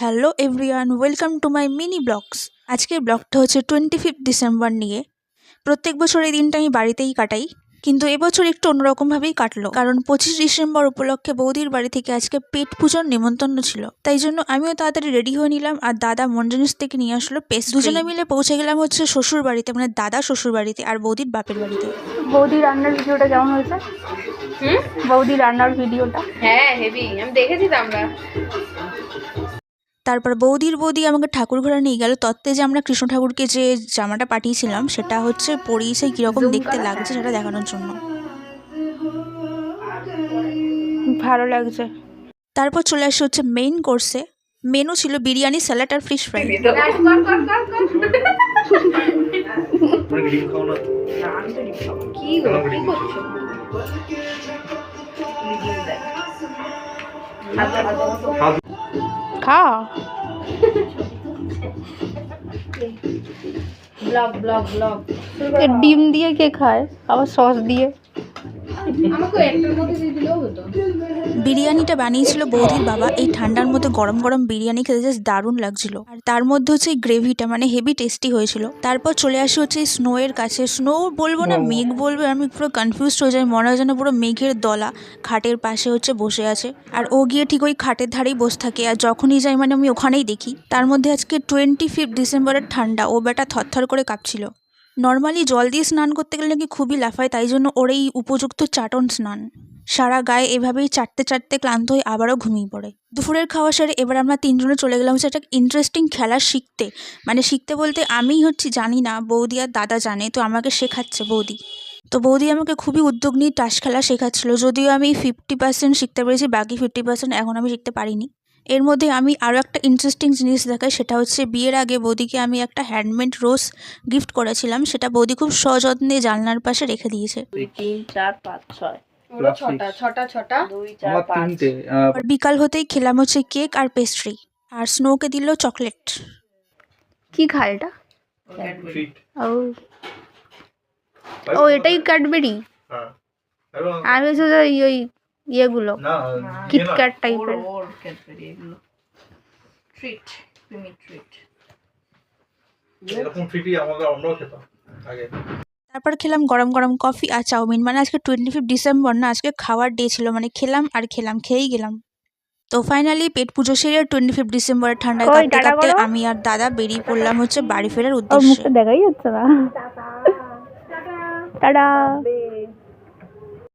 Hello everyone, welcome to my mini blogs. আজকের ব্লগটা হচ্ছে 25 ডিসেম্বর নিয়ে। প্রত্যেক বছর এই দিনটা আমি বাড়িতেই কাটাই, কিন্তু এবছর একটু অন্যরকমভাবেই কাটলো, কারণ 25 ডিসেম্বর উপলক্ষে বৌদির বাড়ি থেকে আজকে পেট পুজোর নিমন্ত্রণ ছিল। তাই জন্য আমিও তাড়াতাড়ি রেডি হয়ে নিলাম, আর দাদা মঞ্জনিস থেকে নিয়ে আসলো পেস্ট। দুজনে মিলে পৌঁছে গেলাম হচ্ছে শ্বশুর বাড়িতে, মানে দাদা শ্বশুর বাড়িতে আর বৌদির বাপের বাড়িতে। বৌদি রান্নার ভিডিওটা কেমন হয়েছে? বৌদি রান্নার ভিডিওটা হ্যাঁ হেভি, আমি দেখেছি তো আমরা। তারপর বৌদি আমাকে ঠাকুর ঘরে নিয়ে গেল। তত্ত্বে যে আমরা কৃষ্ণ ঠাকুরকে যে জামাটা পাঠিয়েছিলাম সেটা হচ্ছে পরিয়ে কীরকম দেখতে লাগছে সেটা দেখানোর জন্য। ভালো লাগছে। তারপর চলে আসে হচ্ছে মেইন কোর্সে। মেনু ছিল বিরিয়ানি, স্যালাড আর ফিশ ফ্রাই। খা ব্লগ ব্লগ ব্লগ ডিম দিয়ে কে খায়, আবার সস দিয়ে? আমাকে একটার মধ্যে দিয়ে দিলেও হতো। বিরিয়ানিটা বানিয়েছিল বৌদির বাবা। এই ঠান্ডার মধ্যে গরম গরম বিরিয়ানি খেতে জাস্ট দারুণ লাগছিল, আর তার মধ্যে হচ্ছে এই গ্রেভিটা মানে হেভি টেস্টি হয়েছিল। তারপর চলে আসি হচ্ছে এই স্নো এর কাছে। স্নো বলবো না মেঘ বলবো, আমি পুরো কনফিউজড হয়ে যাই, মনে হয় যেন পুরো মেঘের দলা খাটের পাশে হচ্ছে বসে আছে, আর ও গিয়ে ঠিক ওই খাটের ধারেই বসে থাকে, আর যখনই যাই মানে আমি ওখানেই দেখি। তার মধ্যে আজকে 25 ডিসেম্বরের ঠান্ডা, ও বেটা থরথর করে কাঁপছিল। নর্মালি জল দিয়ে স্নান করতে গেলে নাকি খুবই লাফায়, তাই জন্য ওর এই উপযুক্ত চাটন স্নান। সারা গায়ে এভাবেই চাটতে চাটতে ক্লান্ত হয়ে আবারও ঘুমিয়ে পড়ে। দুপুরের খাওয়া সেরে এবার আমরা তিনজনে চলে গেলাম হচ্ছে একটা ইন্টারেস্টিং খেলা শিখতে। মানে শিখতে বলতে আমি হচ্ছে জানি না, বৌদি আর দাদা জানে, তো আমাকে শেখাচ্ছে বৌদি। তো বৌদি আমাকে খুবই উদ্যোগ নিয়ে তাস খেলা শেখাচ্ছিল, যদিও আমি 50% শিখতে পেরেছি, বাকি 50% এখন আমি শিখতে পারিনি। এর মধ্যে আমি আরও একটা ইন্টারেস্টিং জিনিস দেখাই, সেটা হচ্ছে বিয়ের আগে বৌদিকে আমি একটা হ্যান্ডমেড রোজ গিফট করেছিলাম, সেটা বৌদি খুব সযত্নে জানলার পাশে রেখে দিয়েছে। 2 3 4 5 6 আর বিকাল হতেই খেলাম হচ্ছে কেক আর পেস্ট্রি, আর স্নোকে দিল চকলেট। কি খায় এটা? ও ও এটাই ক্যাডবেরি। আমি শুধু ওই ইয়েগুলো কিটক্যাট টাইপের। ট্রিট, প্রিমি ট্রিট। এরকম ফ্রিটি আমরাও খেতাম আগে। তারপর খেলাম গরম গরম কফি আর চাউমিন। মানে আজকে 25 ডিসেম্বর না, আজকে খাওয়ার ডে ছিল, মানে খেলাম আর খেলাম, খেয়েই গেলাম। তো ফাইনালি পেট পুজো সেরে 25 ডিসেম্বরের ঠান্ডায় কাঁপতে কাঁপতে আমি আর দাদা বেরিয়ে পড়লাম হচ্ছে বাড়ি ফেরার উদ্দেশ্যে। মুখটা দেখাই যাচ্ছে না। টাটা।